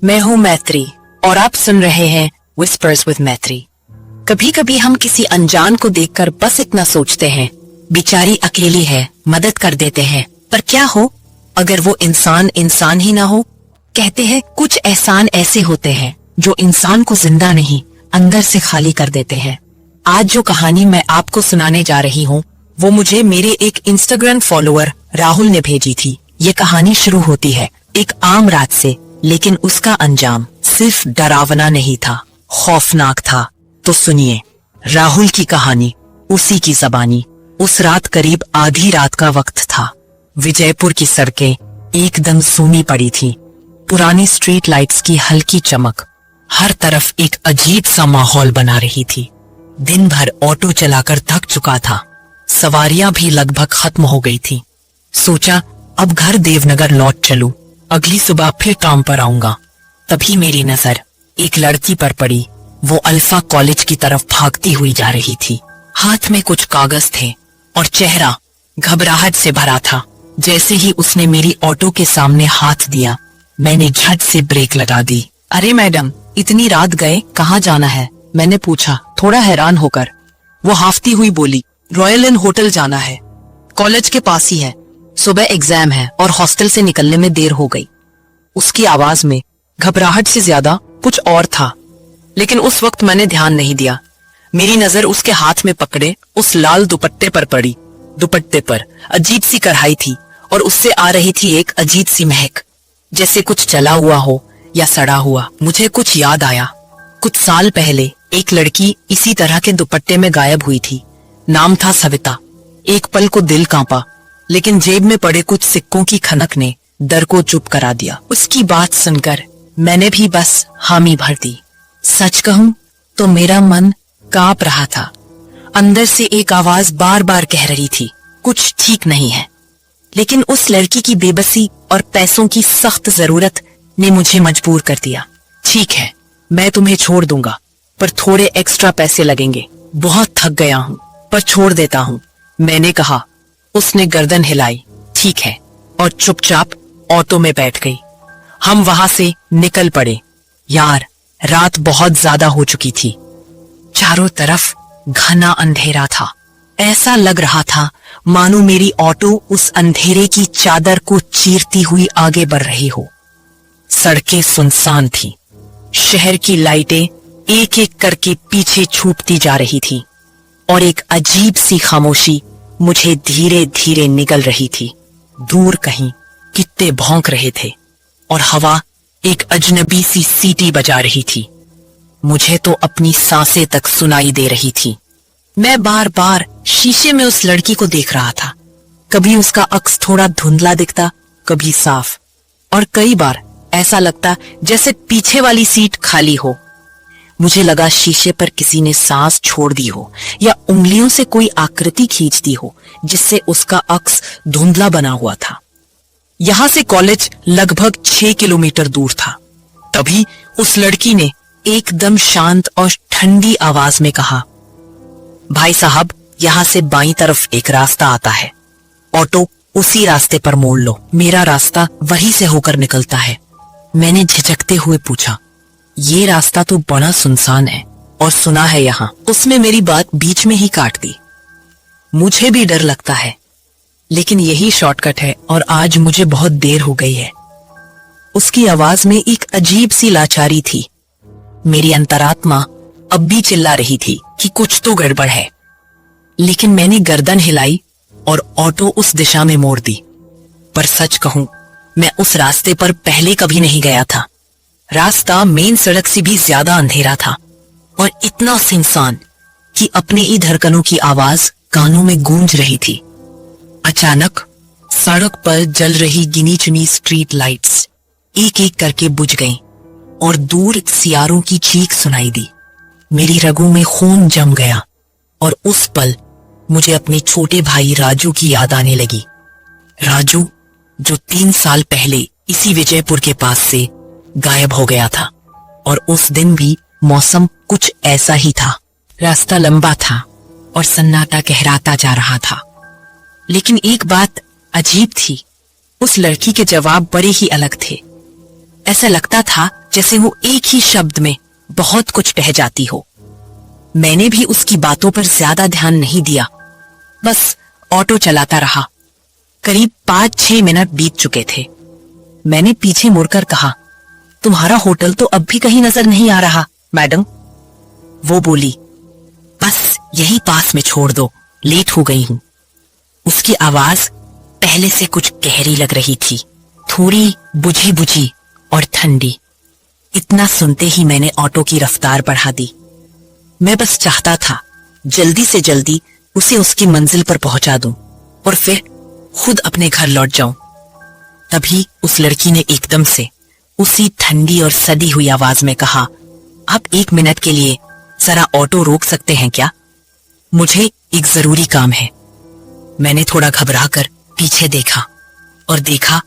मैं हूँ मैत्री और आप सुन रहे हैं विस्पर्स विद मैत्री। कभी कभी हम किसी अनजान को देखकर बस इतना सोचते हैं, बेचारी अकेली है, मदद कर देते हैं। पर क्या हो अगर वो इंसान इंसान ही ना हो। कहते हैं कुछ एहसान ऐसे होते हैं जो इंसान को जिंदा नहीं, अंदर से खाली कर देते हैं। आज जो कहानी मैं आपको सुनाने जा रही हूँ वो मुझे मेरे एक इंस्टाग्राम फॉलोअर राहुल ने भेजी थी। ये कहानी शुरू होती है एक आम रात से, लेकिन उसका अंजाम सिर्फ डरावना नहीं था, खौफनाक था। तो सुनिए राहुल की कहानी उसी की ज़बानी। उस रात करीब आधी रात का वक्त था। विजयपुर की सड़कें एकदम सूनी पड़ी थी। पुरानी स्ट्रीट लाइट्स की हल्की चमक हर तरफ एक अजीब सा माहौल बना रही थी। दिन भर ऑटो चलाकर थक चुका था, सवारियां भी लगभग खत्म हो गई थी। सोचा अब घर देवनगर लौट चलूं, अगली सुबह फिर काम पर आऊंगा। तभी मेरी नजर एक लड़की पर पड़ी। वो अल्फा कॉलेज की तरफ भागती हुई जा रही थी। हाथ में कुछ कागज थे और चेहरा घबराहट से भरा था। जैसे ही उसने मेरी ऑटो के सामने हाथ दिया, मैंने झट से ब्रेक लगा दी। अरे मैडम, इतनी रात गए, कहाँ जाना है? मैंने पूछा थोड़ा हैरान होकर। वो हाफती हुई बोली, रॉयल इन होटल जाना है, कॉलेज के पास ही है। सुबह एग्जाम है और हॉस्टल से निकलने में देर हो गई। उसकी आवाज में घबराहट से ज्यादा कुछ और था, लेकिन उस वक्त मैंने ध्यान नहीं दिया। मेरी नजर उसके हाथ में पकड़े उस लाल दुपट्टे पर पड़ी। दुपट्टे पर अजीब सी कढ़ाई थी और उससे आ रही थी एक अजीब सी महक, जैसे कुछ जला हुआ हो या सड़ा हुआ। मुझे कुछ याद आया। कुछ साल पहले एक लड़की इसी तरह के दुपट्टे में गायब हुई थी। नाम था सविता। एक पल को दिल कांपा, लेकिन जेब में पड़े कुछ सिक्कों की खनक ने डर को चुप करा दिया। उसकी बात सुनकर मैंने भी बस हामी भर दी। सच कहूं तो मेरा मन कांप रहा था। अंदर से एक आवाज बार बार कह रही थी कुछ ठीक नहीं है। लेकिन उस लड़की की बेबसी और पैसों की सख्त जरूरत ने मुझे मजबूर कर दिया। ठीक है, मैं तुम्हें छोड़ दूंगा, पर थोड़े एक्स्ट्रा पैसे लगेंगे। बहुत थक गया हूँ, पर छोड़ देता हूँ, मैंने कहा। उसने गर्दन हिलाई। ठीक है, और चुपचाप ऑटो में बैठ गई। हम वहां से निकल पड़े। यार, रात बहुत ज्यादा हो चुकी थी। चारों तरफ घना अंधेरा था। ऐसा लग रहा था मानो मेरी ऑटो उस अंधेरे की चादर को चीरती हुई आगे बढ़ रही हो। सड़कें सुनसान थी। शहर की लाइटें एक एक करके पीछे छूटती जा रही थी और एक अजीब सी खामोशी मुझे धीरे धीरे निगल रही थी। दूर कहीं कुत्ते भौंक रहे थे और हवा एक अजनबी सी सीटी बजा रही थी। मुझे तो अपनी सांसें तक सुनाई दे रही थी। मैं बार बार शीशे में उस लड़की को देख रहा था। कभी उसका अक्स थोड़ा धुंधला दिखता, कभी साफ, और कई बार ऐसा लगता जैसे पीछे वाली सीट खाली हो। मुझे लगा शीशे पर किसी ने सांस छोड़ दी हो या उंगलियों से कोई आकृति खींच दी हो, जिससे उसका अक्स धुंधला बना हुआ था। यहां से कॉलेज लगभग 6 किलोमीटर दूर था। तभी उस लड़की ने एकदम शांत और ठंडी आवाज में कहा, भाई साहब, यहां से बाईं तरफ एक रास्ता आता है, ऑटो उसी रास्ते पर मोड़ लो, मेरा रास्ता वहीं से होकर निकलता है। मैंने झिझकते हुए पूछा, ये रास्ता तो बड़ा सुनसान है और सुना है यहाँ। उसने मेरी बात बीच में ही काट दी। मुझे भी डर लगता है, लेकिन यही शॉर्टकट है और आज मुझे बहुत देर हो गई है। उसकी आवाज में एक अजीब सी लाचारी थी। मेरी अंतरात्मा अब भी चिल्ला रही थी कि कुछ तो गड़बड़ है, लेकिन मैंने गर्दन हिलाई और ऑटो उस दिशा में मोड़ दी। पर सच कहूं, मैं उस रास्ते पर पहले कभी नहीं गया था। रास्ता मेन सड़क से भी ज्यादा अंधेरा था और इतना सुनसान कि अपने ही धड़कनों की आवाज कानों में गूंज रही थी। अचानक सड़क पर जल रही गिनी चुनी स्ट्रीट लाइट्स एक एक करके बुझ गईं और दूर सियारों की चीख सुनाई दी। मेरी रगों में खून जम गया और उस पल मुझे अपने छोटे भाई राजू की याद आने लगी। राजू जो 3 साल पहले इसी विजयपुर के पास से गायब हो गया था, और उस दिन भी मौसम कुछ ऐसा ही था। रास्ता लंबा था और सन्नाटा गहराता जा रहा था। लेकिन एक बात अजीब थी, उस लड़की के जवाब बड़े ही अलग थे। ऐसा लगता था जैसे वो एक ही शब्द में बहुत कुछ कह जाती हो। मैंने भी उसकी बातों पर ज्यादा ध्यान नहीं दिया, बस ऑटो चलाता रहा। करीब 5-6 मिनट बीत चुके थे। मैंने पीछे मुड़कर कहा, तुम्हारा होटल तो अब भी कहीं नजर नहीं आ रहा मैडम। वो बोली, बस यही पास में छोड़ दो, लेट हो गई हूं। उसकी आवाज पहले से कुछ गहरी लग रही थी, थोड़ी बुझी बुझी और ठंडी। इतना सुनते ही मैंने ऑटो की रफ्तार बढ़ा दी। मैं बस चाहता था जल्दी से जल्दी उसे उसकी मंजिल पर पहुंचा दूं और फिर खुद अपने घर लौट जाऊं। तभी उस लड़की ने एकदम से उसी ठंडी और सदी हुई आवाज में कहा, आप 1 मिनट के लिए जरा ऑटो रोक सकते हैं क्या? मुझे एक जरूरी काम है। मैंने थोड़ा घबराकर पीछे देखा और देखा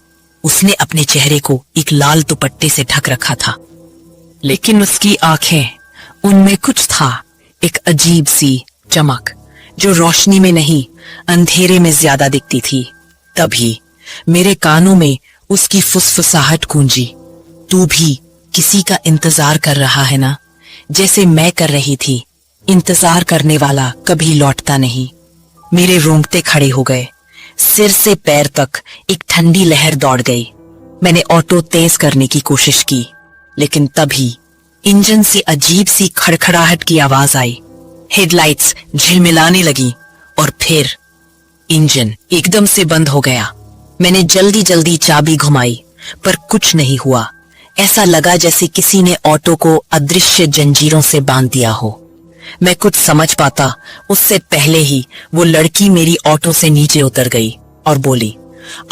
उसने अपने चेहरे को एक लाल दुपट्टे से ढक रखा था, लेकिन उसकी आंखें, उनमें कुछ था, एक अजीब सी चमक जो रोशनी में नहीं अंधेरे में ज्यादा दिखती थी। तभी मेरे कानों में उसकी फुसफुसाहट गूंजी, तू भी किसी का इंतजार कर रहा है ना, जैसे मैं कर रही थी। इंतजार करने वाला कभी लौटता नहीं। मेरे रोंगटे खड़े हो गए, सिर से पैर तक एक ठंडी लहर दौड़ गई। मैंने ऑटो तेज करने की कोशिश की, लेकिन तभी इंजन से अजीब सी खड़खड़ाहट की आवाज आई। हेडलाइट्स झिलमिलाने लगी और फिर इंजन एकदम से बंद हो गया। मैंने जल्दी जल्दी चाबी घुमाई, पर कुछ नहीं हुआ। ऐसा लगा जैसे किसी ने ऑटो को अदृश्य जंजीरों से बांध दिया हो। मैं कुछ समझ पाता उससे पहले ही वो लड़की मेरी ऑटो से नीचे उतर गई और बोली,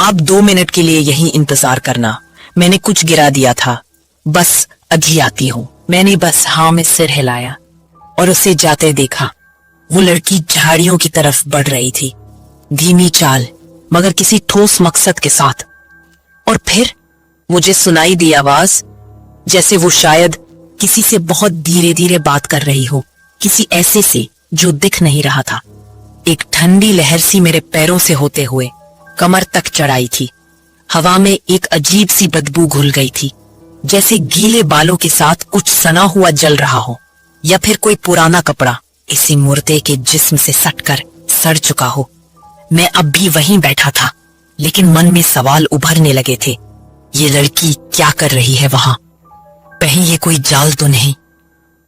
आप 2 मिनट के लिए यहीं इंतजार करना, मैंने कुछ गिरा दिया था, बस अभी आती हूँ। मैंने बस हाँ में सिर हिलाया और उसे जाते देखा। वो लड़की झाड़ियों की तरफ बढ़ रही थी, धीमी चाल मगर किसी ठोस मकसद के साथ। और फिर मुझे सुनाई दी आवाज, जैसे वो शायद किसी से बहुत धीरे धीरे बात कर रही हो, किसी ऐसे से जो दिख नहीं रहा था। एक ठंडी लहर सी मेरे पैरों से होते हुए कमर तक चढ़ाई थी। हवा में एक अजीब सी बदबू घुल गई थी, जैसे गीले बालों के साथ कुछ सना हुआ जल रहा हो, या फिर कोई पुराना कपड़ा इसी मुर्दे के जिस्म से सटकर सड़ चुका हो। मैं अब भी वहीं बैठा था, लेकिन मन में सवाल उभरने लगे थे। ये लड़की क्या कर रही है वहां? कहीं ये कोई जाल तो नहीं?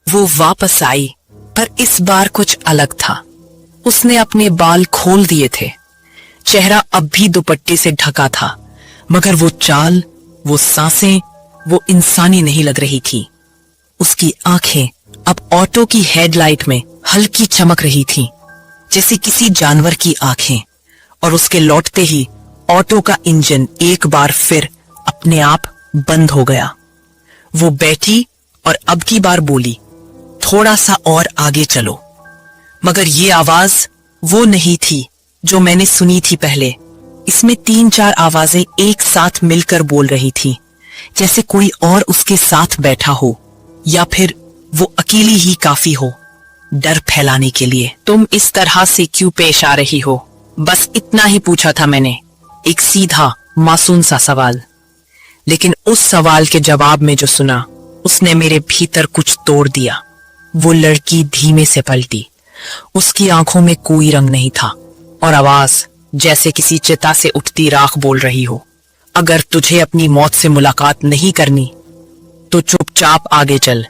वो वापस आई, पर इस बार कुछ अलग था। उसने अपने बाल खोल दिए थे, चेहरा अब भी दुपट्टे से ढका था, मगर वो चाल, वो सांसें, वो इंसानी नहीं लग रही थी। उसकी आंखें अब ऑटो की हेडलाइट में हल्की चमक रही थीं, जैसे किसी जानवर की आंखें। और उसके लौटते ही ऑटो का इंजन एक बार फिर अपने आप बंद हो गया। वो बैठी और अब की बार बोली, थोड़ा सा और आगे चलो। मगर ये आवाज वो नहीं थी जो मैंने सुनी थी पहले। इसमें 3-4 आवाजें एक साथ मिलकर बोल रही थी, जैसे कोई और उसके साथ बैठा हो, या फिर वो अकेली ही काफी हो डर फैलाने के लिए। तुम इस तरह से क्यों पेश आ रही हो? बस इतना ही पूछा था मैंने, एक सीधा मासूम सा सवाल। लेकिन उस सवाल के जवाब में जो सुना, उसने मेरे भीतर कुछ तोड़ दिया। वो लड़की धीमे से पलटी, उसकी आंखों में कोई रंग नहीं था, और आवाज जैसे किसी चिता से उठती राख बोल रही हो, अगर तुझे अपनी मौत से मुलाकात नहीं करनी तो चुपचाप आगे चल।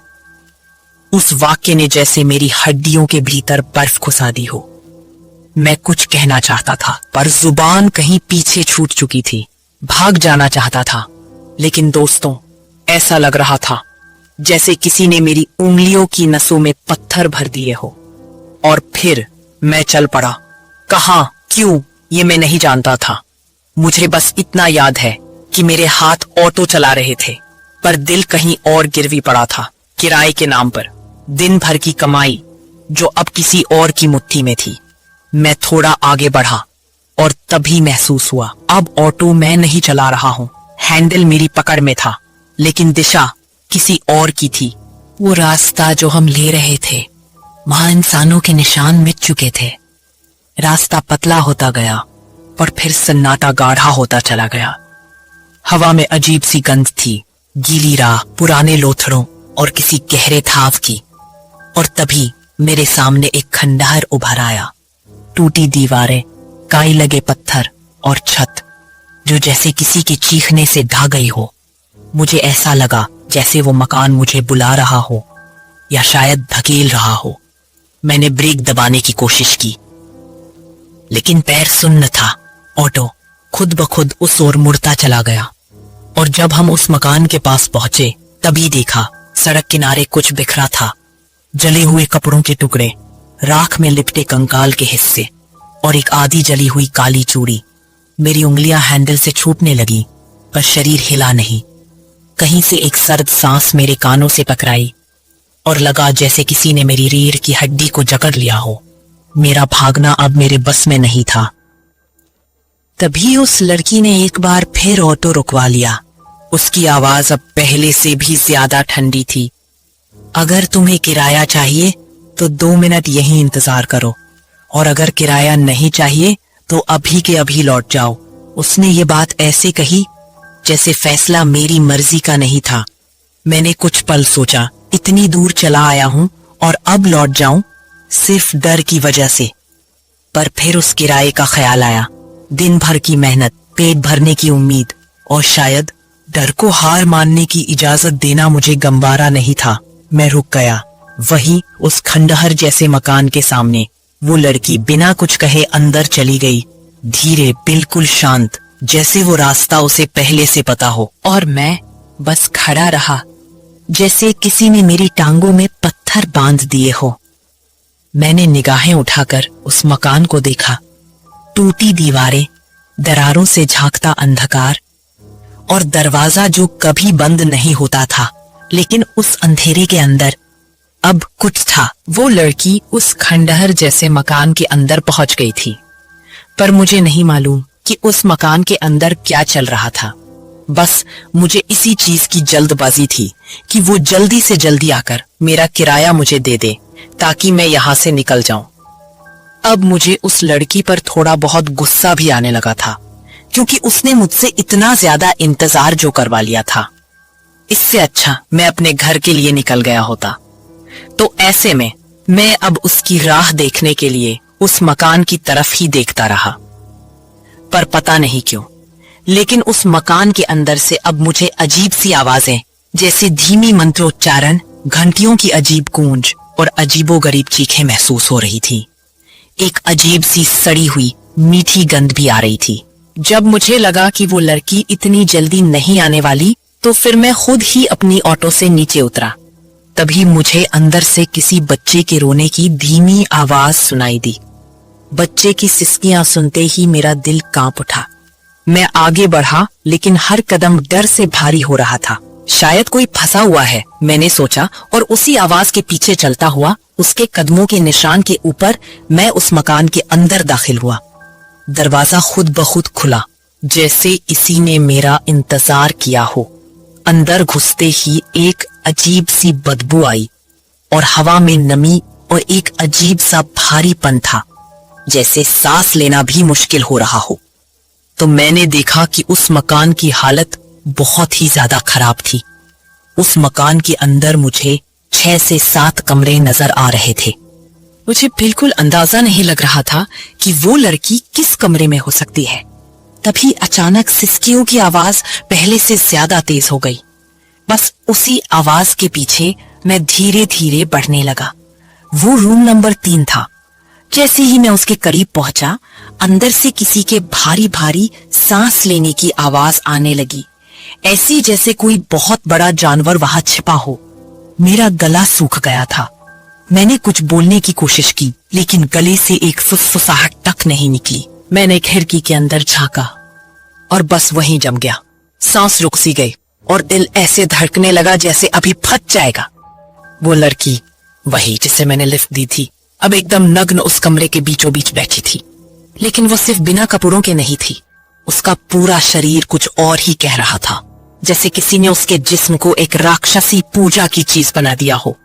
उस वाक्य ने जैसे मेरी हड्डियों के भीतर बर्फ घुसा दी हो। मैं कुछ कहना चाहता था, पर जुबान कहीं पीछे छूट चुकी थी। भाग जाना चाहता था, लेकिन दोस्तों, ऐसा लग रहा था जैसे किसी ने मेरी उंगलियों की नसों में पत्थर भर दिए हो। और फिर मैं चल पड़ा। कहां, क्यों, ये मैं नहीं जानता था। मुझे बस इतना याद है कि मेरे हाथ ऑटो चला रहे थे, पर दिल कहीं और गिरवी पड़ा था, किराए के नाम पर। दिन भर की कमाई जो अब किसी और की मुट्ठी में थी। मैं थोड़ा आगे बढ़ा और तभी महसूस हुआ, अब ऑटो मैं नहीं चला रहा हूं। हैंडल मेरी पकड़ में था, लेकिन दिशा किसी और की थी। वो रास्ता जो हम ले रहे थे, वहां इंसानों के निशान मिट चुके थे। रास्ता पतला होता गया और फिर सन्नाटा गाढ़ा होता चला गया। हवा में अजीब सी गंध थी, गीली राह, पुराने लोथड़ों और किसी गहरे थाव की। और तभी मेरे सामने एक खंडहर उभर आया। टूटी दीवारें, काई लगे पत्थर और छत जो जैसे किसी के चीखने से ढह गई हो। मुझे ऐसा लगा जैसे वो मकान मुझे बुला रहा हो या शायद धकेल रहा हो। मैंने ब्रेक दबाने की कोशिश की, लेकिन पैर सुन्न था। ऑटो खुद ब खुद उस ओर मुड़ता चला गया। और जब हम उस मकान के पास पहुंचे तभी देखा सड़क किनारे कुछ बिखरा था। जले हुए कपड़ों के टुकड़े, राख में लिपटे कंकाल के हिस्से और एक आधी जली हुई काली चूड़ी। मेरी उंगलियां हैंडल से छूटने लगी, पर शरीर हिला नहीं। कहीं से एक सर्द सांस मेरे कानों से टकराई और लगा जैसे किसी ने मेरी रीढ़ की हड्डी को जकड़ लिया हो। मेरा भागना अब मेरे बस में नहीं था। तभी उस लड़की ने एक बार फिर ऑटो रुकवा लिया। उसकी आवाज अब पहले से भी ज्यादा ठंडी थी। अगर तुम्हें किराया चाहिए तो 2 मिनट यहीं इंतजार करो, और अगर किराया नहीं चाहिए तो अभी के अभी लौट जाओ। उसने ये बात ऐसे कही जैसे फैसला मेरी मर्जी का नहीं था। मैंने कुछ पल सोचा, इतनी दूर चला आया हूं और अब लौट जाऊं सिर्फ डर की वजह से। पर फिर उस किराए का ख्याल आया। दिन भर की मेहनत, पेट भरने की उम्मीद और शायद डर को हार मानने की इजाजत देना मुझे गंवारा नहीं था। मैं रुक गया, वही उस खंडहर जैसे मकान के सामने। वो लड़की बिना कुछ कहे अंदर चली गई, धीरे, बिल्कुल शांत, जैसे वो रास्ता उसे पहले से पता हो। और मैं बस खड़ा रहा, जैसे किसी ने मेरी टांगों में पत्थर बांध दिए हो। मैंने निगाहें उठाकर उस मकान को देखा। टूटी दीवारें, दरारों से झांकता अंधकार और दरवाजा जो कभी बंद नहीं होता था, लेकिन उस अंधेरे के अंदर अब कुछ था। वो लड़की उस खंडहर जैसे मकान के अंदर पहुंच गई थी, पर मुझे नहीं मालूम कि उस मकान के अंदर क्या चल रहा था। बस मुझे इसी चीज की जल्दबाजी थी कि वो जल्दी से जल्दी आकर मेरा किराया मुझे दे दे ताकि मैं यहां से निकल जाऊं। अब मुझे उस लड़की पर थोड़ा बहुत गुस्सा भी आने लगा था, क्योंकि उसने मुझसे इतना ज्यादा इंतजार जो करवा लिया था। इससे अच्छा मैं अपने घर के लिए निकल गया होता। तो ऐसे में मैं अब उसकी राह देखने के लिए उस मकान की तरफ ही देखता रहा। पर पता नहीं क्यों, लेकिन उस मकान के अंदर से अब मुझे अजीब सी आवाजें, जैसे धीमी मंत्रोच्चारण, घंटियों की अजीब गूंज और अजीबोगरीब चीखें महसूस हो रही थी। एक अजीब सी सड़ी हुई मीठी गंध भी आ रही थी। जब मुझे लगा कि वो लड़की इतनी जल्दी नहीं आने वाली, तो फिर मैं खुद ही अपनी ऑटो से नीचे उतरा। तभी मुझे अंदर से किसी बच्चे के रोने की धीमी आवाज सुनाई दी। बच्चे की सिसकियां सुनते ही मेरा दिल कांप उठा। मैं आगे बढ़ा, लेकिन हर कदम डर से भारी हो रहा था। शायद कोई फंसा हुआ है, मैंने सोचा, और उसी आवाज के पीछे चलता हुआ, उसके कदमों के निशान के ऊपर मैं उस मकान के अंदर दाखिल हुआ। दरवाजा खुद ब खुद खुला, जैसे इसी ने मेरा इंतजार किया हो। अंदर घुसते ही एक अजीब सी बदबू आई और हवा में नमी और एक अजीब सा भारीपन था, जैसे सांस लेना भी मुश्किल हो रहा हो। तो मैंने देखा कि उस मकान की हालत बहुत ही ज्यादा खराब थी। उस मकान के अंदर मुझे 6 से 7 कमरे नजर आ रहे थे। मुझे बिल्कुल अंदाजा नहीं लग रहा था कि वो लड़की किस कमरे में हो सकती है। तभी अचानक सिसकियों की आवाज पहले से ज्यादा तेज हो गई। बस उसी आवाज के पीछे मैं धीरे धीरे बढ़ने लगा। वो रूम नंबर 3 था। जैसे ही मैं उसके करीब पहुंचा, अंदर से किसी के भारी भारी सांस लेने की आवाज आने लगी, ऐसी जैसे कोई बहुत बड़ा जानवर वहां छिपा हो। मेरा गला सूख गया था। मैंने कुछ बोलने की कोशिश की, लेकिन गले से एक फुसफुसाहट तक नहीं निकली। मैंने खिड़की के अंदर झांका और बस वहीं जम गया। सांस रुक सी गई और दिल ऐसे धड़कने लगा जैसे अभी फट जाएगा। वो लड़की, वही जिसे मैंने लिफ्ट दी थी, अब एकदम नग्न उस कमरे के बीचों बीच बैठी थी। लेकिन वो सिर्फ बिना कपड़ों के नहीं थी। उसका पूरा शरीर कुछ और ही कह रहा था, जैसे किसी ने उसके जिस्म को एक राक्षसी पूजा की चीज बना दिया हो।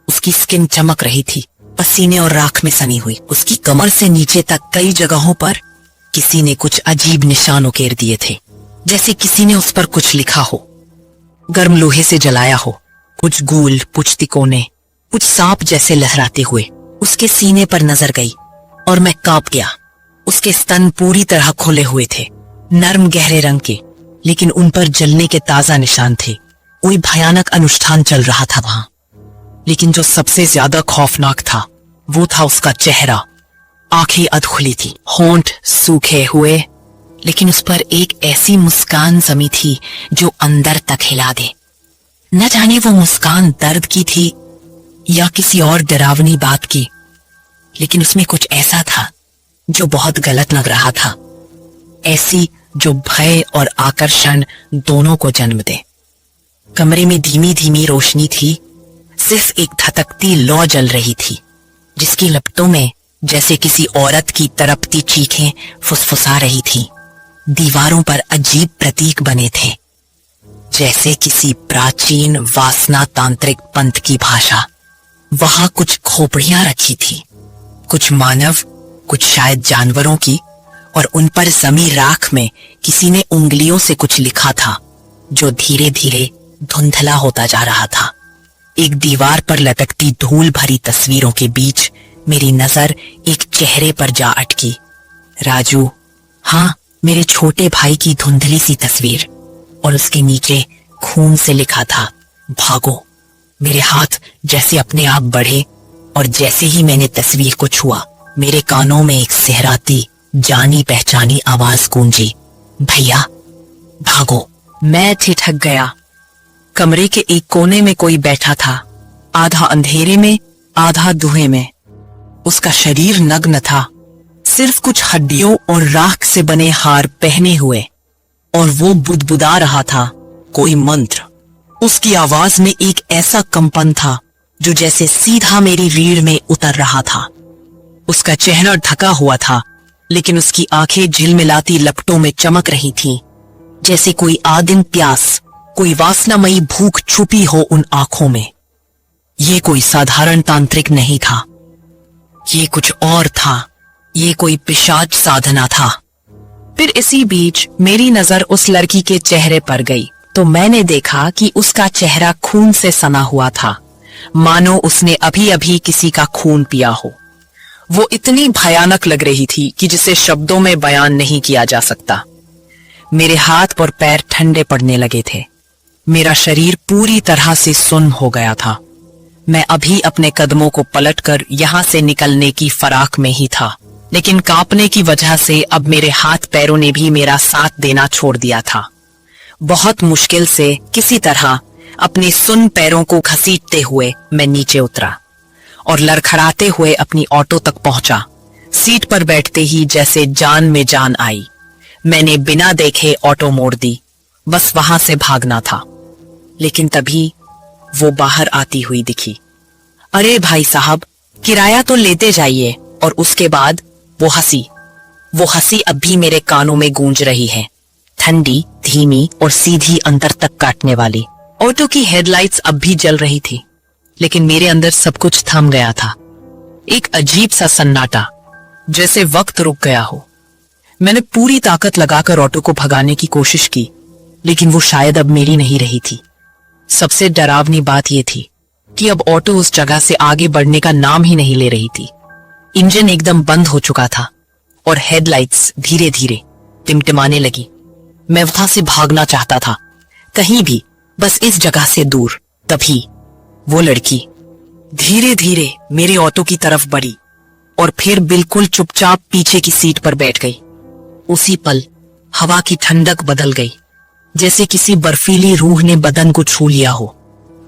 उसकी स्किन चमक रही थी, पसीने और राख में सनी हुई। उसकी कमर से नीचे तक कई जगहों पर किसी ने कुछ अजीब निशान उकेर दिए थे, जैसे किसी ने उस पर कुछ लिखा हो। गर्म लोहे से जलाया हो, कुछ गूल, कुछ तिकोने, कुछ सांप जैसे लहराते हुए उसके सीने पर नजर गई और मैं कांप गया। उसके स्तन पूरी तरह खुले हुए थे, नरम गहरे रंग के, लेकिन उन पर जलने के ताजा निशान थे। कोई भयानक अनुष्ठान चल रहा था वहां। लेकिन जो सबसे ज्यादा खौफनाक था वो था उसका चेहरा। आंखें अधखुली थी, होंठ सूखे हुए, लेकिन उस पर एक ऐसी मुस्कान जमी थी जो अंदर तक हिला दे। न जाने वो मुस्कान दर्द की थी या किसी और डरावनी बात की, लेकिन उसमें कुछ ऐसा था जो बहुत गलत लग रहा था, ऐसी जो भय और आकर्षण दोनों को जन्म दे। कमरे में धीमी धीमी रोशनी थी, सिर्फ एक धधकती लौ जल रही थी जिसकी लपटों में जैसे किसी औरत की तड़पती चीखें फुसफुसा रही थी। दीवारों पर अजीब प्रतीक बने थे, जैसे किसी प्राचीन वासना तांत्रिक पंथ की भाषा। वहां कुछ खोपड़ियां रखी थी, कुछ मानव, कुछ शायद जानवरों की, और उन पर जमी राख में किसी ने उंगलियों से कुछ लिखा था जो धीरे धीरे धुंधला होता जा रहा था। एक दीवार पर लटकती धूल भरी तस्वीरों के बीच मेरी नजर एक चेहरे पर जा अटकी। राजू, हाँ, मेरे छोटे भाई की धुंधली सी तस्वीर, और उसके नीचे खून से लिखा था, भागो। मेरे हाथ जैसे अपने आप बढ़े और जैसे ही मैंने तस्वीर को छुआ, मेरे कानों में एक सहराती जानी पहचानी आवाज गूंजी, भैया भागो। मैं ठिठक गया। कमरे के एक कोने में कोई बैठा था, आधा अंधेरे में आधा धुएं में। उसका शरीर नग्न था, सिर्फ कुछ हड्डियों और राख से बने हार पहने हुए, और वो बुदबुदा रहा था कोई मंत्र। उसकी आवाज में एक ऐसा कंपन था जो जैसे सीधा मेरी रीढ़ में उतर रहा था। उसका चेहरा ढका हुआ था, लेकिन उसकी आंखें झिलमिलाती लपटों में चमक रही थीं, जैसे कोई आदिम प्यास, कोई वासनामयी भूख छुपी हो उन आंखों में। ये कोई साधारण तांत्रिक नहीं था, ये कुछ और था, ये कोई पिशाच साधना था। फिर इसी बीच मेरी नजर उस लड़की के चेहरे पर गई तो मैंने देखा कि उसका चेहरा खून से सना हुआ था, मानो उसने अभी अभी किसी का खून पिया हो। वो इतनी भयानक लग रही थी कि जिसे शब्दों में बयान नहीं किया जा सकता। मेरे हाथ और पैर ठंडे पड़ने लगे थे, मेरा शरीर पूरी तरह से सुन्न हो गया था। मैं अभी अपने कदमों को पलटकर यहां से निकलने की फराक में ही था, लेकिन कांपने की वजह से अब मेरे हाथ पैरों ने भी मेरा साथ देना छोड़ दिया था। बहुत मुश्किल से किसी तरह अपने सुन्न पैरों को घसीटते हुए मैं नीचे उतरा और लड़खड़ाते हुए अपनी ऑटो तक पहुंचा। सीट पर बैठते ही जैसे जान में जान आई। मैंने बिना देखे ऑटो मोड़ दी, बस वहां से भागना था। लेकिन तभी वो बाहर आती हुई दिखी। अरे भाई साहब, किराया तो लेते जाइए। और उसके बाद वो हंसी अब भी मेरे कानों में गूंज रही है, ठंडी, धीमी और सीधी अंतर तक काटने वाली। ऑटो की हेडलाइट्स अब भी जल रही थी, लेकिन मेरे अंदर सब कुछ थम गया था। एक अजीब सा सन्नाटा, जैसे वक्त रुक गया हो। मैंने पूरी ताकत लगाकर ऑटो को भगाने की कोशिश की, लेकिन वो शायद अब मेरी नहीं रही थी। सबसे डरावनी बात यह थी कि अब ऑटो उस जगह से आगे बढ़ने का नाम ही नहीं ले रही थी। इंजन एकदम बंद हो चुका था और हेडलाइट्स धीरे धीरे टिमटिमाने लगी। मैं वहां से भागना चाहता था, कहीं भी, बस इस जगह से दूर। तभी वो लड़की धीरे धीरे मेरे ऑटो की तरफ बढ़ी और फिर बिल्कुल चुपचाप पीछे की सीट पर बैठ गई। उसी पल हवा की ठंडक बदल गई, जैसे किसी बर्फीली रूह ने बदन को छू लिया हो।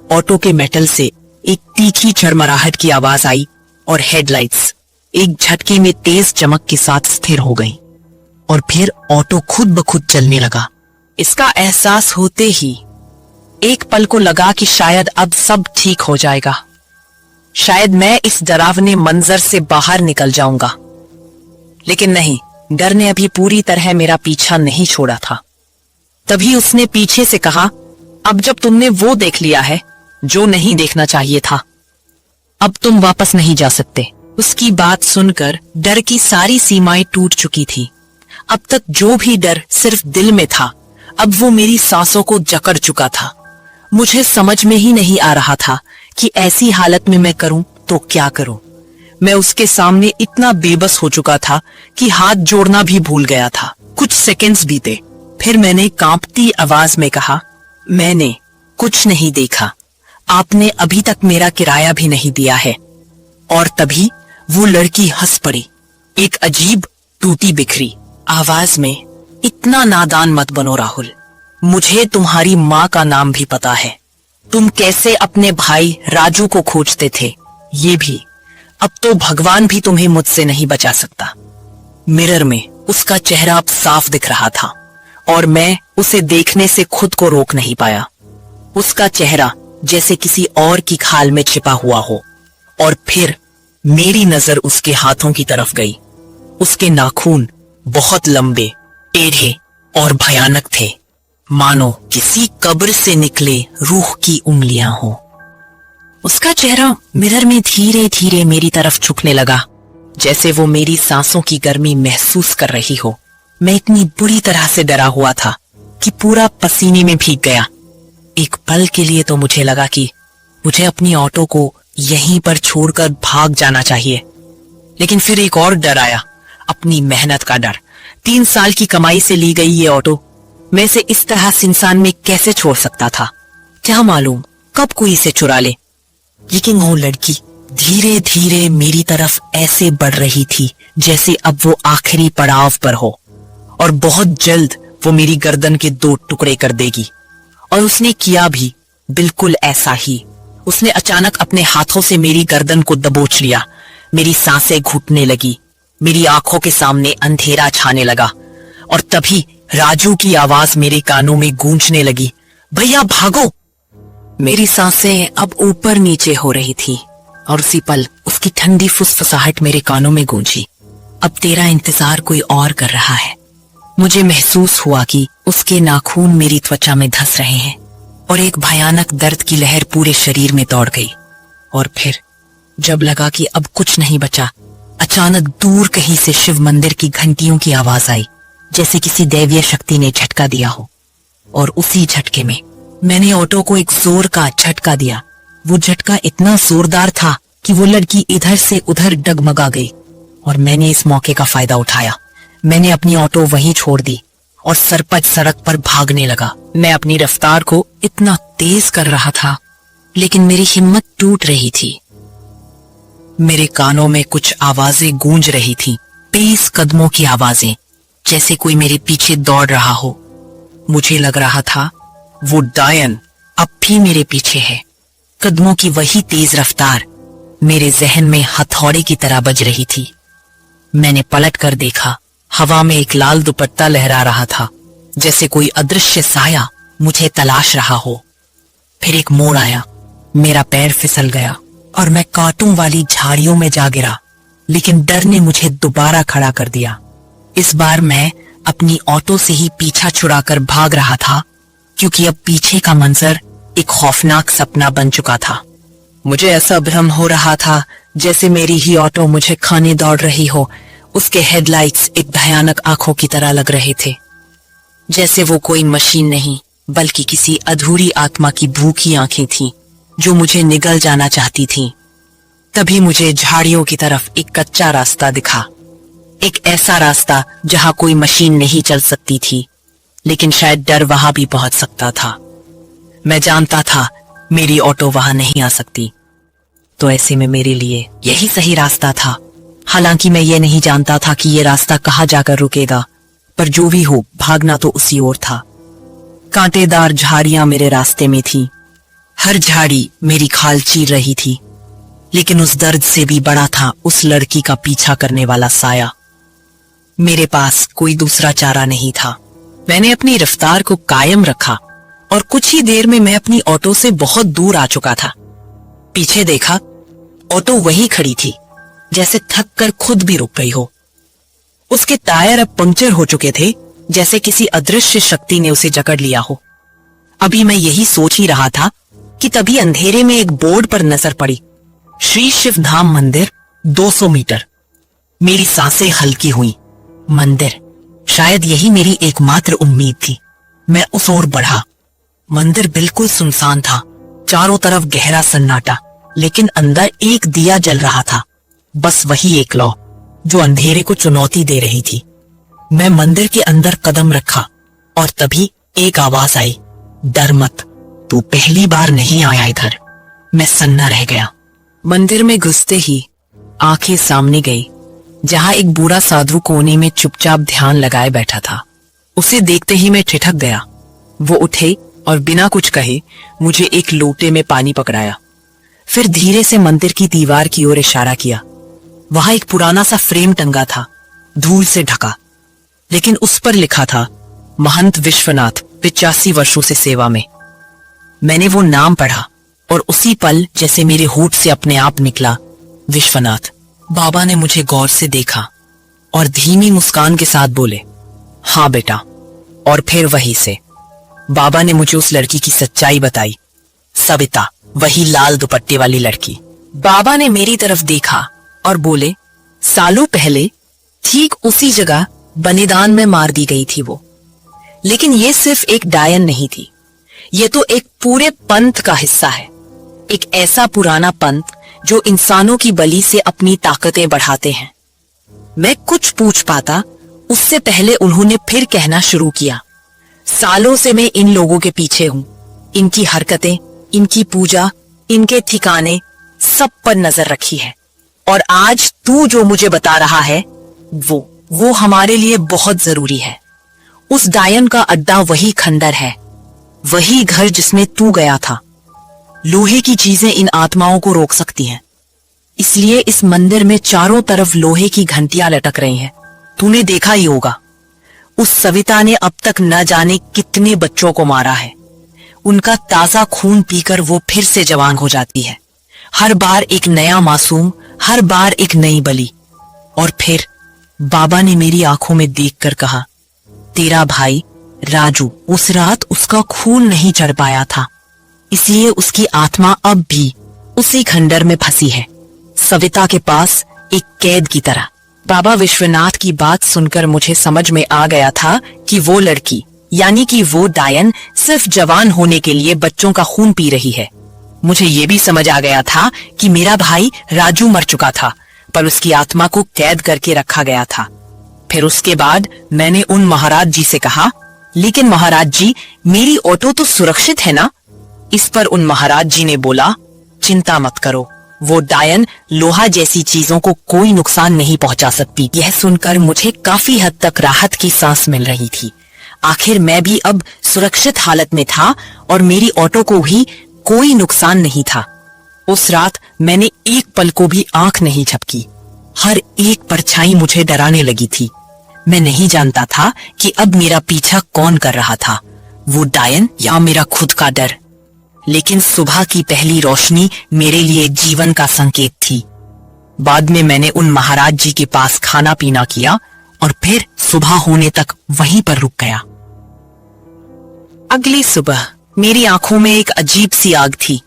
ऑटो के मेटल से एक तीखी चरमराहट की आवाज आई और हेडलाइट्स एक झटके में तेज चमक के साथ स्थिर हो गई, और फिर ऑटो खुद ब खुद चलने लगा। इसका एहसास होते ही एक पल को लगा कि शायद अब सब ठीक हो जाएगा, शायद मैं इस डरावने मंजर से बाहर निकल जाऊंगा। लेकिन नहीं, डर ने अभी पूरी तरह मेरा पीछा नहीं छोड़ा था। तभी उसने पीछे से कहा, अब जब तुमने वो देख लिया है जो नहीं देखना चाहिए था, अब तुम वापस नहीं जा सकते। उसकी बात सुनकर डर की सारी सीमाएं टूट चुकी थी। अब तक जो भी डर सिर्फ दिल में था, अब वो मेरी सांसों को जकड़ चुका था। मुझे समझ में ही नहीं आ रहा था कि ऐसी हालत में मैं करूं तो क्या करूं। मैं उसके सामने इतना बेबस हो चुका था कि हाथ जोड़ना भी भूल गया था। कुछ सेकंड्स बीते, फिर मैंने कांपती आवाज में कहा, मैंने कुछ नहीं देखा, आपने अभी तक मेरा किराया भी नहीं दिया है। और तभी वो लड़की हंस पड़ी, एक अजीब टूटी बिखरी आवाज में, इतना नादान मत बनो राहुल, मुझे तुम्हारी माँ का नाम भी पता है। तुम कैसे अपने भाई राजू को खोजते थे ये भी, अब तो भगवान भी तुम्हें मुझसे नहीं बचा सकता। मिरर में उसका चेहरा अब साफ दिख रहा था और मैं उसे देखने से खुद को रोक नहीं पाया। उसका चेहरा जैसे किसी और की खाल में छिपा हुआ हो। और फिर मेरी नजर उसके हाथों की तरफ गई। उसके नाखून बहुत लंबे, टेढ़े और भयानक थे, मानो किसी कब्र से निकले रूह की उंगलियां हो। उसका चेहरा मिरर में धीरे धीरे मेरी तरफ झुकने लगा, जैसे वो मेरी सांसों की गर्मी महसूस कर रही हो। मैं इतनी बुरी तरह से डरा हुआ था कि पूरा पसीने में भीग गया। एक पल के लिए तो मुझे लगा कि मुझे अपनी ऑटो को यहीं पर छोड़कर भाग जाना चाहिए, लेकिन फिर एक और डर आया, अपनी मेहनत का डर। 3 साल की कमाई से ली गई ये ऑटो मैं इसे इस तरह सिंसान में कैसे छोड़ सकता था। क्या मालूम कब कोई इसे चुरा ले। लेकिन वो लड़की धीरे धीरे मेरी तरफ ऐसे बढ़ रही थी जैसे अब वो आखिरी पड़ाव पर हो और बहुत जल्द वो मेरी गर्दन के 2 टुकड़े कर देगी। और उसने किया भी बिल्कुल ऐसा ही। उसने अचानक अपने हाथों से मेरी गर्दन को दबोच लिया। मेरी सांसें घुटने लगी, मेरी आंखों के सामने अंधेरा छाने लगा और तभी राजू की आवाज मेरे कानों में गूंजने लगी, भैया भागो। मेरी सांसें अब ऊपर नीचे हो रही थी और उसी पल उसकी ठंडी फुसफुसाहट मेरे कानों में गूंजी, अब तेरा इंतजार कोई और कर रहा है। मुझे महसूस हुआ कि उसके नाखून मेरी त्वचा में धंस रहे हैं और एक भयानक दर्द की लहर पूरे शरीर में दौड़ गई। और फिर जब लगा कि अब कुछ नहीं बचा, अचानक दूर कहीं से शिव मंदिर की घंटियों की आवाज आई, जैसे किसी दैवीय शक्ति ने झटका दिया हो। और उसी झटके में मैंने ऑटो को एक जोर का झटका दिया। वो झटका इतना जोरदार था कि वो लड़की इधर से उधर डगमगा गई और मैंने इस मौके का फायदा उठाया। मैंने अपनी ऑटो वहीं छोड़ दी और सरपट सड़क पर भागने लगा। मैं अपनी रफ्तार को इतना तेज कर रहा था, लेकिन मेरी हिम्मत टूट रही थी। मेरे कानों में कुछ आवाजें गूंज रही थीं, तेज कदमों की आवाजें, जैसे कोई मेरे पीछे दौड़ रहा हो। मुझे लग रहा था वो डायन अब भी मेरे पीछे है। कदमों की वही तेज रफ्तार मेरे जहन में हथौड़े की तरह बज रही थी। मैंने पलट कर देखा, हवा में एक लाल दुपट्टा लहरा रहा था, जैसे कोई अदृश्य साया मुझे तलाश रहा हो। फिर एक मोड़ आया, मेरा पैर फिसल गया और मैं कांटों वाली झाड़ियों में जा गिरा, लेकिन डर ने मुझे दोबारा खड़ा कर दिया। इस बार मैं अपनी ऑटो से ही पीछा छुड़ाकर भाग रहा था, क्योंकि अब पीछे का मंजर एक खौफनाक सपना बन चुका था। मुझे ऐसा भ्रम हो रहा था जैसे मेरी ही ऑटो मुझे खाने दौड़ रही हो। उसके हेडलाइट्स एक भयानक आंखों की तरह लग रहे थे, जैसे वो कोई मशीन नहीं बल्कि किसी अधूरी आत्मा की भूखी आंखें थीं जो मुझे निगल जाना चाहती थीं। तभी मुझे झाड़ियों की तरफ एक कच्चा रास्ता दिखा, एक ऐसा रास्ता जहां कोई मशीन नहीं चल सकती थी, लेकिन शायद डर वहां भी पहुंच सकता था। मैं जानता था मेरी ऑटो वहां नहीं आ सकती, तो ऐसे में मेरे लिए यही सही रास्ता था। हालांकि मैं ये नहीं जानता था कि ये रास्ता कहाँ जाकर रुकेगा, पर जो भी हो भागना तो उसी ओर था। कांटेदार झाड़ियां मेरे रास्ते में थीं, हर झाड़ी मेरी खाल चीर रही थी, लेकिन उस दर्द से भी बड़ा था उस लड़की का पीछा करने वाला साया। मेरे पास कोई दूसरा चारा नहीं था। मैंने अपनी रफ्तार को कायम रखा और कुछ ही देर में मैं अपनी ऑटो से बहुत दूर आ चुका था। पीछे देखा, ऑटो वहीं खड़ी थी, जैसे थक कर खुद भी रुक गई हो। उसके टायर अब पंक्चर हो चुके थे, जैसे किसी अदृश्य शक्ति ने उसे जकड़ लिया हो। अभी मैं यही सोच ही रहा था कि तभी अंधेरे में एक बोर्ड पर नजर पड़ी, श्री शिव धाम मंदिर 200 मीटर। मेरी सांसें हल्की हुई। मंदिर, शायद यही मेरी एकमात्र उम्मीद थी। मैं उस ओर बढ़ा। मंदिर बिल्कुल सुनसान था, चारों तरफ गहरा सन्नाटा, लेकिन अंदर एक दिया जल रहा था। बस वही एक लौ जो अंधेरे को चुनौती दे रही थी। मैं मंदिर के अंदर कदम रखा और तभी एक आवाज आई, डर मत, तू पहली बार नहीं आया इधर। मैं सन्ना रह गया। मंदिर में घुसते ही आंखें सामने गई, जहां एक बूढ़ा साधु कोने में चुपचाप ध्यान लगाए बैठा था। उसे देखते ही मैं ठिठक गया। वो उठे और बिना कुछ कहे मुझे एक लोटे में पानी पकड़ाया। फिर धीरे से मंदिर की दीवार की ओर इशारा किया। वहां एक पुराना सा फ्रेम टंगा था, धूल से ढका, लेकिन उस पर लिखा था, महंत विश्वनाथ, 85 वर्षों से सेवा में। मैंने वो नाम पढ़ा और उसी पल जैसे मेरे होठ से अपने आप निकला, विश्वनाथ। बाबा ने मुझे गौर से देखा और धीमी मुस्कान के साथ बोले, हाँ बेटा। और फिर वहीं से बाबा ने मुझे उस लड़की की सच्चाई बताई, सविता, वही लाल दुपट्टे वाली लड़की। बाबा ने मेरी तरफ देखा और बोले, सालों पहले ठीक उसी जगह बलिदान में मार दी गई थी वो। लेकिन ये सिर्फ एक डायन नहीं थी, ये तो एक पूरे पंथ का हिस्सा है। एक ऐसा पुराना पंथ जो इंसानों की बलि से अपनी ताकतें बढ़ाते हैं। मैं कुछ पूछ पाता उससे पहले उन्होंने फिर कहना शुरू किया, सालों से मैं इन लोगों के पीछे हूं। इनकी हरकतें, इनकी पूजा, इनके ठिकाने, सब पर नजर रखी है। और आज तू जो मुझे बता रहा है वो हमारे लिए बहुत जरूरी है। उस डायन का अड्डा वही खंडर है, वही घर जिसमें तू गया था। लोहे की चीजें इन आत्माओं को रोक सकती हैं, इसलिए इस मंदिर में चारों तरफ लोहे की घंटियां लटक रही हैं। तूने देखा ही होगा, उस सविता ने अब तक न जाने कितने बच्चों को मारा है। उनका ताजा खून पीकर वो फिर से जवान हो जाती है। हर बार एक नया मासूम, हर बार एक नई बलि। और फिर बाबा ने मेरी आंखों में देखकर कहा, तेरा भाई राजू, उस रात उसका खून नहीं चढ़ पाया था, इसलिए उसकी आत्मा अब भी उसी खंडर में फंसी है, सविता के पास एक कैद की तरह। बाबा विश्वनाथ की बात सुनकर मुझे समझ में आ गया था कि वो लड़की, यानी कि वो डायन, सिर्फ जवान होने के लिए बच्चों का खून पी रही है। मुझे ये भी समझ आ गया था कि मेरा भाई राजू मर चुका था, पर उसकी आत्मा को कैद करके रखा गया था। फिर उसके बाद मैंने उन महाराज जी से कहा, लेकिन महाराज जी, मेरी ऑटो तो सुरक्षित है ना? इस पर उन महाराज जी ने बोला, चिंता मत करो, वो डायन लोहा जैसी चीजों को कोई नुकसान नहीं पहुंचा सकती। यह सुनकर मुझे काफी हद तक राहत की सांस मिल रही थी। आखिर मैं भी अब सुरक्षित हालत में था और मेरी ऑटो को भी कोई नुकसान नहीं था। उस रात मैंने एक पल को भी आंख नहीं झपकी। हर एक परछाई मुझे डराने लगी थी। मैं नहीं जानता था कि अब मेरा पीछा कौन कर रहा था, वो डायन या मेरा खुद का डर। लेकिन सुबह की पहली रोशनी मेरे लिए जीवन का संकेत थी। बाद में मैंने उन महाराज जी के पास खाना पीना किया और फिर सुबह होने तक वहीं पर रुक गया। अगली सुबह मेरी आंखों में एक अजीब सी आग थी,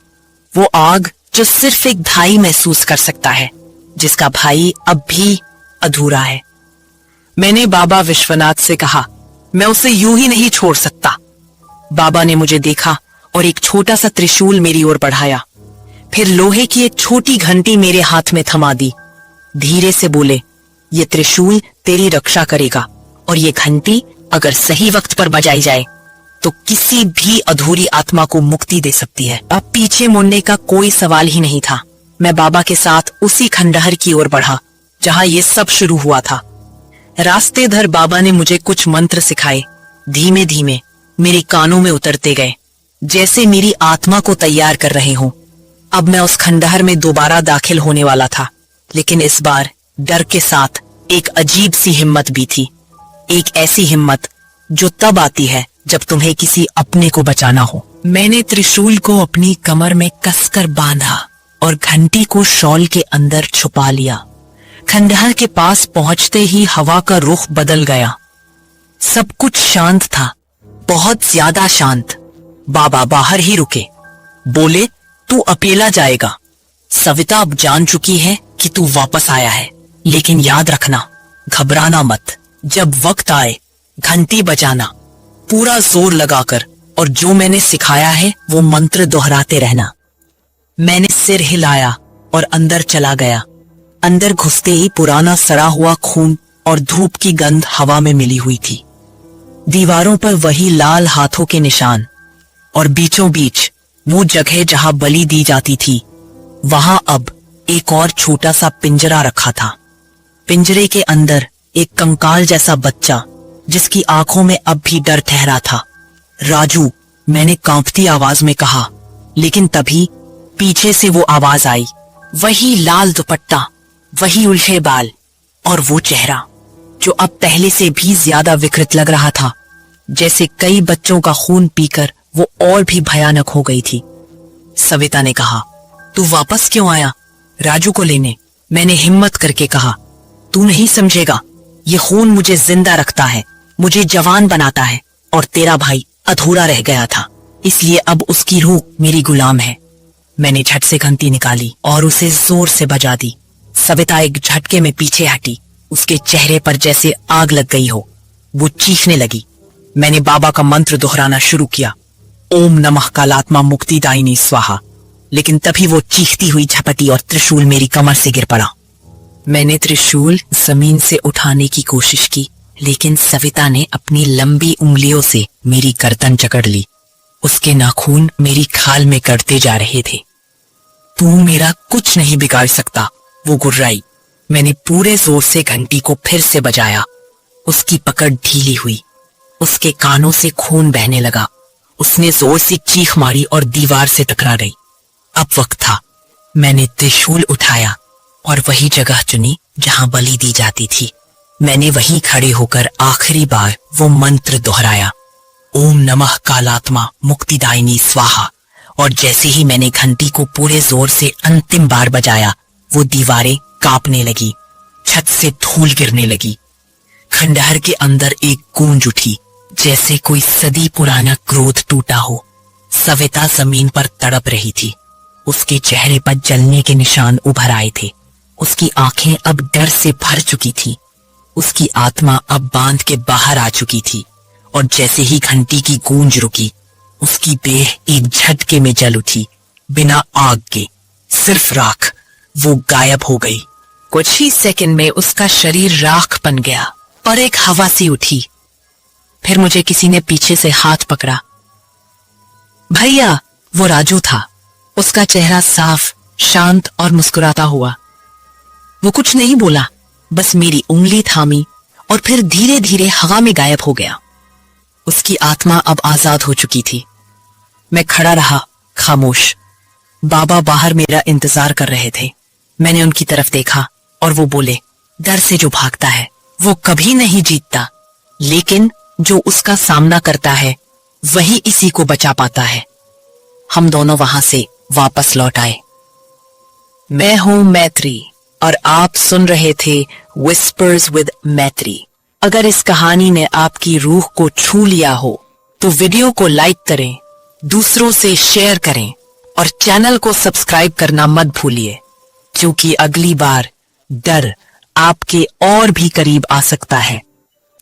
वो आग जो सिर्फ एक भाई महसूस कर सकता है, जिसका भाई अब भी अधूरा है। मैंने बाबा विश्वनाथ से कहा, मैं उसे यूं ही नहीं छोड़ सकता। बाबा ने मुझे देखा और एक छोटा सा त्रिशूल मेरी ओर बढ़ाया, फिर लोहे की एक छोटी घंटी मेरे हाथ में थमा दी। धीरे से बोले, ये त्रिशूल तेरी रक्षा करेगा और ये घंटी अगर सही वक्त पर बजाई जाए तो किसी भी अधूरी आत्मा को मुक्ति दे सकती है। अब पीछे मुड़ने का कोई सवाल ही नहीं था। मैं बाबा के साथ उसी खंडहर की ओर बढ़ा जहां ये सब शुरू हुआ था। रास्ते भर बाबा ने मुझे कुछ मंत्र सिखाए, धीमे धीमे मेरे कानों में उतरते गए, जैसे मेरी आत्मा को तैयार कर रहे हों। अब मैं उस खंडहर में दोबारा दाखिल होने वाला था, लेकिन इस बार डर के साथ एक अजीब सी हिम्मत भी थी। एक ऐसी हिम्मत जो तब आती है जब तुम्हें किसी अपने को बचाना हो। मैंने त्रिशूल को अपनी कमर में कसकर बांधा और घंटी को शॉल के अंदर छुपा लिया। खंडहर के पास पहुंचते ही हवा का रुख बदल गया। सब कुछ शांत था, बहुत ज्यादा शांत। बाबा बाहर ही रुके, बोले, तू अकेला जाएगा। सविता अब जान चुकी है कि तू वापस आया है, लेकिन याद रखना, घबराना मत। जब वक्त आए घंटी बजाना, पूरा जोर लगाकर और जो मैंने सिखाया है वो मंत्र दोहराते रहना। मैंने सिर हिलाया और अंदर चला गया। अंदर घुसते ही पुराना सड़ा हुआ खून और धूप की गंध हवा में मिली हुई थी। दीवारों पर वही लाल हाथों के निशान, और बीचों बीच वो जगह जहां बलि दी जाती थी, वहां अब एक और छोटा सा पिंजरा रखा था। पिंजरे के अंदर एक कंकाल जैसा बच्चा, जिसकी आंखों में अब भी डर ठहरा था। राजू, मैंने कांपती आवाज में कहा, लेकिन तभी पीछे से वो आवाज आई, वही लाल दुपट्टा, वही उल्टे बाल और वो चेहरा जो अब पहले से भी ज्यादा विकृत लग रहा था। जैसे कई बच्चों का खून पीकर वो और भी भयानक हो गई थी। सविता ने कहा, तू वापस क्यों आया? राजू को लेने। मैंने हिम्मत करके कहा, तू नहीं समझेगा, ये खून मुझे जिंदा रखता है, मुझे जवान बनाता है, और तेरा भाई अधूरा रह गया था, इसलिए अब उसकी रूह मेरी गुलाम है। मैंने झट से घंटी निकाली और उसे जोर से बजा दी। सविता एक झटके में पीछे हटी। उसके चेहरे पर जैसे आग लग गई हो। वो चीखने लगी। मैंने बाबा का मंत्र दोहराना शुरू किया, ओम नमः कालात्मा मुक्तिदायिनी स्वाहा। लेकिन तभी वो चीखती हुई झपटी और त्रिशूल मेरी कमर से गिर पड़ा। मैंने त्रिशूल जमीन से उठाने की कोशिश की, लेकिन सविता ने अपनी लंबी उंगलियों से मेरी गर्दन जकड़ ली। उसके नाखून मेरी खाल में कटते जा रहे थे। तू मेरा कुछ नहीं बिगाड़ सकता, वो गुर्राई। मैंने पूरे जोर से घंटी को फिर से बजाया। उसकी पकड़ ढीली हुई। उसके कानों से खून बहने लगा। उसने जोर से चीख मारी और दीवार से टकरा गई। अब वक्त था। मैंने त्रिशूल उठाया और वही जगह चुनी जहां बलि दी जाती थी। मैंने वहीं खड़े होकर आखिरी बार वो मंत्र दोहराया, ओम नमः कालात्मा मुक्तिदायिनी स्वाहा। और जैसे ही मैंने घंटी को पूरे जोर से अंतिम बार बजाया, वो दीवारें कांपने लगी, छत से धूल गिरने लगी। खंडहर के अंदर एक गूंज उठी, जैसे कोई सदी पुराना क्रोध टूटा हो। सविता जमीन पर तड़प रही थी। उसके चेहरे पर जलने के निशान उभर आए थे। उसकी आंखें अब डर से भर चुकी थी। उसकी आत्मा अब बांध के बाहर आ चुकी थी। और जैसे ही घंटी की गूंज रुकी, उसकी देह एक झटके में जल उठी। बिना आग के, सिर्फ राख। वो गायब हो गई। कुछ ही सेकंड में उसका शरीर राख बन गया और एक हवा सी उठी। फिर मुझे किसी ने पीछे से हाथ पकड़ा। भैया, वो राजू था। उसका चेहरा साफ, शांत और मुस्कुराता हुआ। वो कुछ नहीं बोला, बस मेरी उंगली थामी और फिर धीरे धीरे हवा में गायब हो गया। उसकी आत्मा अब आजाद हो चुकी थी। मैं खड़ा रहा, खामोश। बाबा बाहर मेरा इंतजार कर रहे थे। मैंने उनकी तरफ देखा और वो बोले, डर से जो भागता है वो कभी नहीं जीतता, लेकिन जो उसका सामना करता है वही इसी को बचा पाता है। हम दोनों वहां से वापस लौट आए। मैं हूं मैत्री और आप सुन रहे थे विस्पर्स विद मैत्री। अगर इस कहानी ने आपकी रूह को छू लिया हो तो वीडियो को लाइक करें, दूसरों से शेयर करें और चैनल को सब्सक्राइब करना मत भूलिए, क्योंकि अगली बार डर आपके और भी करीब आ सकता है।